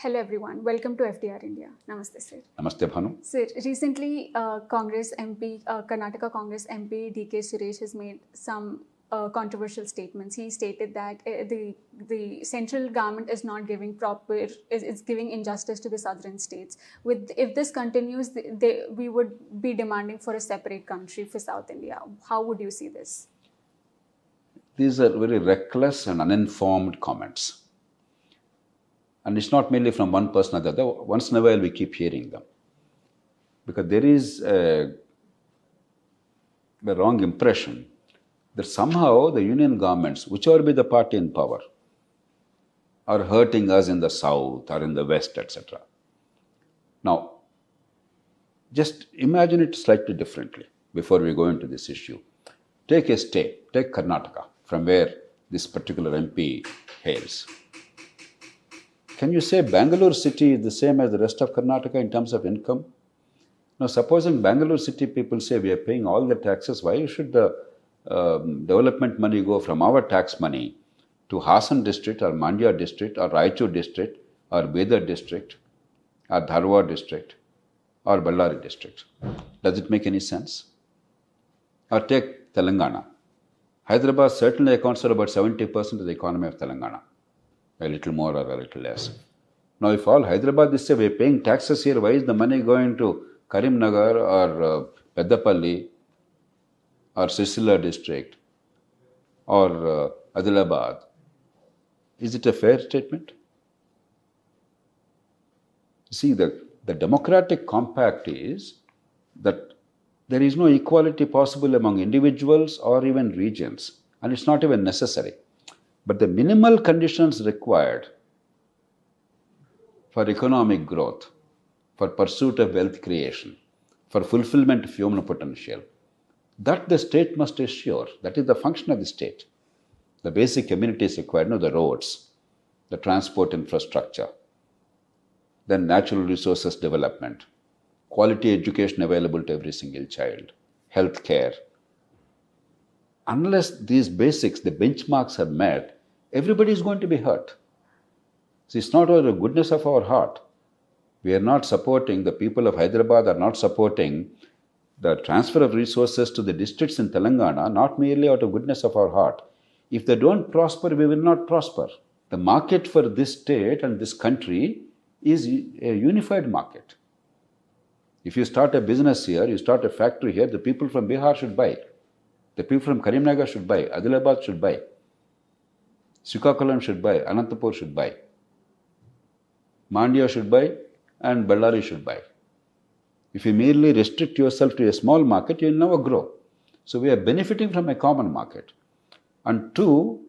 Hello everyone, welcome to FDR India. Namaste sir. Namaste Bhanu. Sir, recently Congress MP, Karnataka Congress MP DK Suresh has made some controversial statements. He stated that the central government is not giving is giving injustice to the southern states. If this continues, we would be demanding for a separate country for South India. How would you see this? These are very reckless and uninformed comments. And it's not merely from one person or the other. Once in a while we keep hearing them. Because there is a wrong impression that somehow the union governments, whichever be the party in power, are hurting us in the south or in the west, etc. Now, just imagine it slightly differently before we go into this issue. Take a state, take Karnataka, from where this particular MP hails. Can you say Bangalore city is the same as the rest of Karnataka in terms of income? Now, supposing Bangalore city people say we are paying all the taxes, why should the development money go from our tax money to Hassan district or Mandya district or Raichur district or Bidar district or Dharwad district or Ballari district? Does it make any sense? Or take Telangana. Hyderabad certainly accounts for about 70% of the economy of Telangana. A little more or a little less. Now, if all Hyderabad is say we are paying taxes here, why is the money going to Karimnagar or Peddapalli or Sisila district or Adilabad? Is it a fair statement? See, the democratic compact is that there is no equality possible among individuals or even regions, and it's not even necessary. But the minimal conditions required for economic growth, for pursuit of wealth creation, for fulfillment of human potential, that the state must assure. That is the function of the state. The basic amenities required, the roads, the transport infrastructure, then natural resources development, quality education available to every single child, health care. Unless these basics, the benchmarks are met, everybody is going to be hurt. See, it's not out of the goodness of our heart. We are not supporting, the people of Hyderabad are not supporting the transfer of resources to the districts in Telangana, not merely out of goodness of our heart. If they don't prosper, we will not prosper. The market for this state and this country is a unified market. If you start a business here, you start a factory here, the people from Bihar should buy. The people from Karimnagar should buy, Adilabad should buy, Srikakulam should buy, Anantapur should buy, Mandya should buy, and Ballari should buy. If you merely restrict yourself to a small market, you will never grow. So we are benefiting from a common market. And two,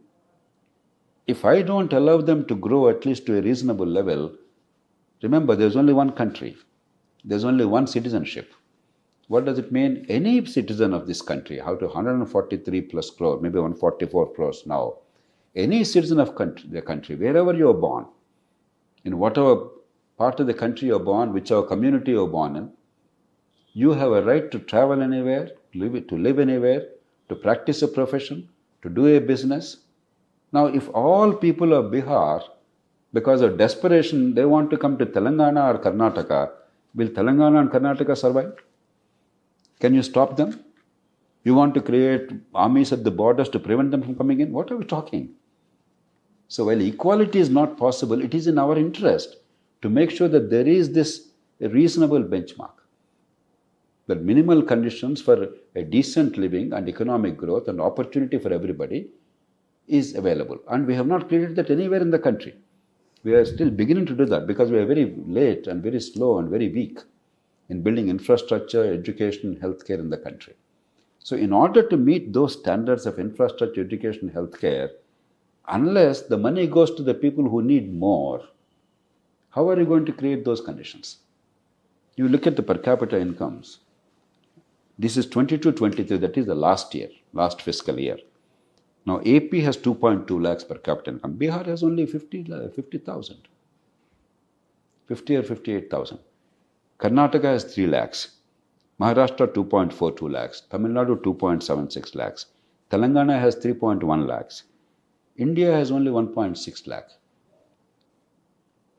if I don't allow them to grow at least to a reasonable level, remember there's only one country, there's only one citizenship. What does it mean? Any citizen of this country, out of 143 plus crore, maybe 144 crores now, any citizen of the country, wherever you are born, in whatever part of the country you are born, whichever community you are born in, you have a right to travel anywhere, to live anywhere, to practice a profession, to do a business. Now, if all people of Bihar, because of desperation, they want to come to Telangana or Karnataka, will Telangana and Karnataka survive? Can you stop them? You want to create armies at the borders to prevent them from coming in? What are we talking? So while equality is not possible, it is in our interest to make sure that there is this reasonable benchmark. That minimal conditions for a decent living and economic growth and opportunity for everybody is available. And we have not created that anywhere in the country. We are still beginning to do that because we are very late and very slow and very weak in building infrastructure, education, healthcare in the country. So in order to meet those standards of infrastructure, education, healthcare, unless the money goes to the people who need more, how are you going to create those conditions? You look at the per capita incomes. This is 22-23, that is the last year, last fiscal year. Now AP has 2.2 lakhs per capita income. Bihar has only 50,000. 50 or 58,000. Karnataka has 3 lakhs. Maharashtra 2.42 lakhs. Tamil Nadu 2.76 lakhs. Telangana has 3.1 lakhs. India has only 1.6 lakh.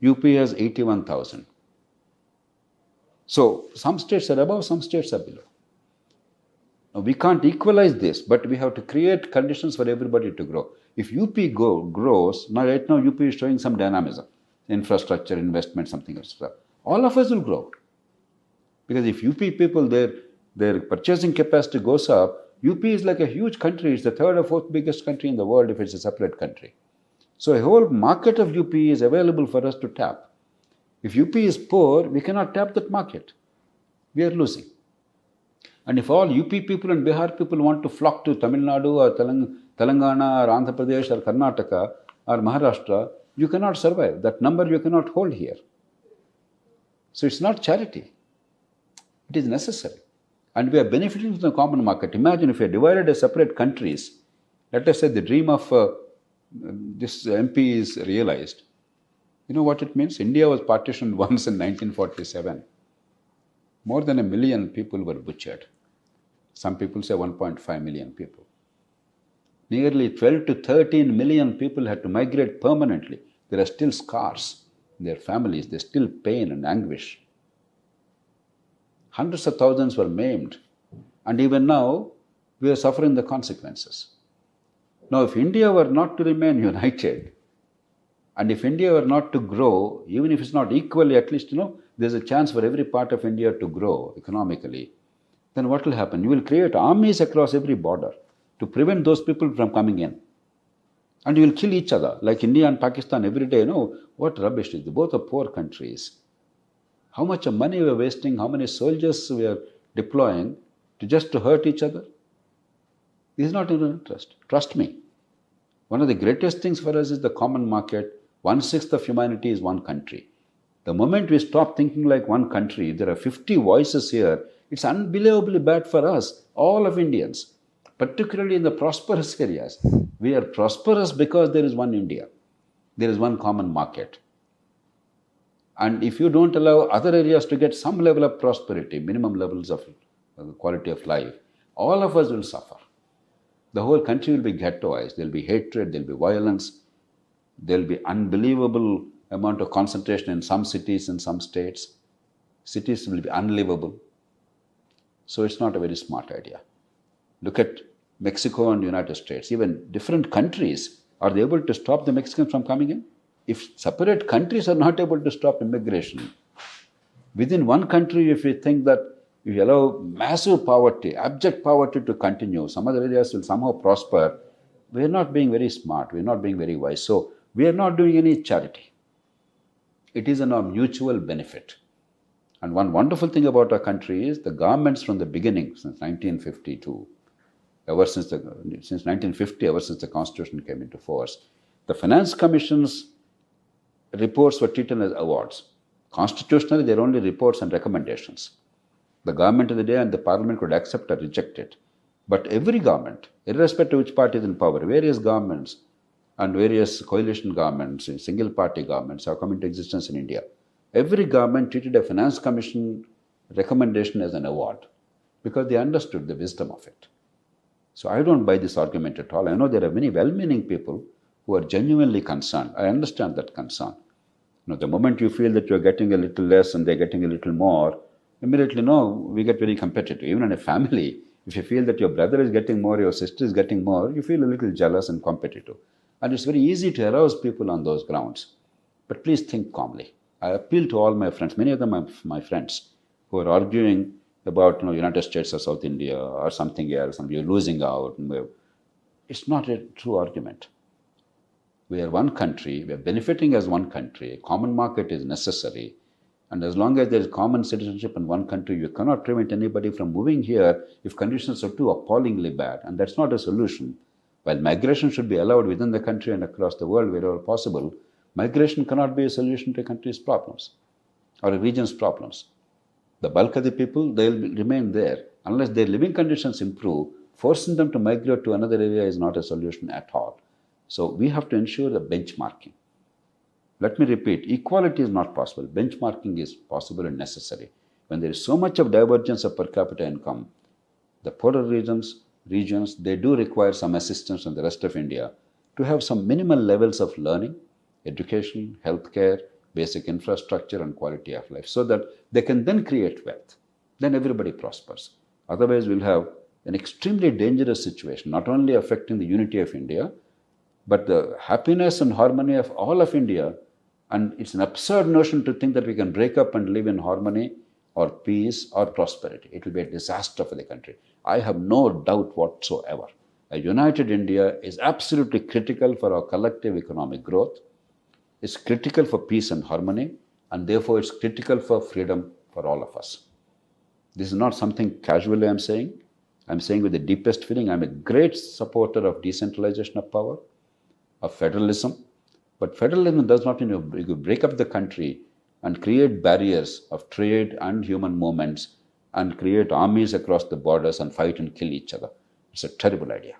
UP has 81,000. So some states are above, some states are below. Now, we can't equalize this, but we have to create conditions for everybody to grow. If UP grows, right now UP is showing some dynamism, infrastructure, investment, something else. All of us will grow. Because if UP people, their purchasing capacity goes up, UP is like a huge country. It's the third or fourth biggest country in the world if it's a separate country. So a whole market of UP is available for us to tap. If UP is poor, we cannot tap that market. We are losing. And if all UP people and Bihar people want to flock to Tamil Nadu or Telangana or Andhra Pradesh or Karnataka or Maharashtra, you cannot survive. That number you cannot hold here. So it's not charity. It is necessary. And we are benefiting from the common market. Imagine if we are divided as separate countries. Let us say the dream of this MP is realized. You know what it means? India was partitioned once in 1947. More than 1 million people were butchered. Some people say 1.5 million people. Nearly 12 to 13 million people had to migrate permanently. There are still scars in their families. There's still pain and anguish. Hundreds of thousands were maimed. And even now, we are suffering the consequences. Now, if India were not to remain united, and if India were not to grow, even if it's not equally, at least, there's a chance for every part of India to grow economically, then what will happen? You will create armies across every border to prevent those people from coming in. And you will kill each other, like India and Pakistan every day. What rubbish is this? Both are poor countries. How much of money we are wasting, how many soldiers we are deploying just to hurt each other? This is not in our interest. Trust me. One of the greatest things for us is the common market. 1/6 of humanity is one country. The moment we stop thinking like one country, there are 50 voices here. It's unbelievably bad for us, all of Indians, particularly in the prosperous areas. We are prosperous because there is one India. There is one common market. And if you don't allow other areas to get some level of prosperity, minimum levels of quality of life, all of us will suffer. The whole country will be ghettoized. There will be hatred, there will be violence, there will be unbelievable amount of concentration in some cities and some states. Cities will be unlivable. So it's not a very smart idea. Look at Mexico and the United States. Even different countries, are they able to stop the Mexicans from coming in? If separate countries are not able to stop immigration, within one country, if we think that if you allow massive poverty, abject poverty to continue, some other areas will somehow prosper, we are not being very smart, we are not being very wise. So we are not doing any charity. It is in our mutual benefit. And one wonderful thing about our country is the governments from the beginning, since 1952, since 1950, ever since the Constitution came into force, the Finance Commission's reports were treated as awards. Constitutionally, they are only reports and recommendations. The government of the day and the parliament could accept or reject it. But every government, irrespective of which party is in power, various governments and various coalition governments, single party governments have come into existence in India. Every government treated a Finance Commission recommendation as an award because they understood the wisdom of it. So I don't buy this argument at all. I know there are many well-meaning people who are genuinely concerned. I understand that concern. The moment you feel that you're getting a little less and they're getting a little more, immediately, we get very competitive. Even in a family, if you feel that your brother is getting more, your sister is getting more, you feel a little jealous and competitive. And it's very easy to arouse people on those grounds. But please think calmly. I appeal to all my friends, many of them are my friends, who are arguing about United States or South India or something else, and we're losing out. It's not a true argument. We are one country, we are benefiting as one country, a common market is necessary. And as long as there is common citizenship in one country, you cannot prevent anybody from moving here if conditions are too appallingly bad. And that's not a solution. While migration should be allowed within the country and across the world wherever possible, migration cannot be a solution to a country's problems or a region's problems. The bulk of the people, they will remain there. Unless their living conditions improve, forcing them to migrate to another area is not a solution at all. So we have to ensure the benchmarking. Let me repeat, equality is not possible. Benchmarking is possible and necessary. When there is so much of divergence of per capita income, the poorer regions, they do require some assistance from the rest of India to have some minimal levels of learning, education, healthcare, basic infrastructure and quality of life, so that they can then create wealth. Then everybody prospers. Otherwise, we'll have an extremely dangerous situation, not only affecting the unity of India, but the happiness and harmony of all of India. And it's an absurd notion to think that we can break up and live in harmony or peace or prosperity. It will be a disaster for the country. I have no doubt whatsoever. A united India is absolutely critical for our collective economic growth. It's critical for peace and harmony, and therefore it's critical for freedom for all of us. This is not something casually I'm saying. I'm saying with the deepest feeling. I'm a great supporter of decentralization of power, of federalism. But federalism does not mean you break up the country and create barriers of trade and human movements and create armies across the borders and fight and kill each other. It's a terrible idea.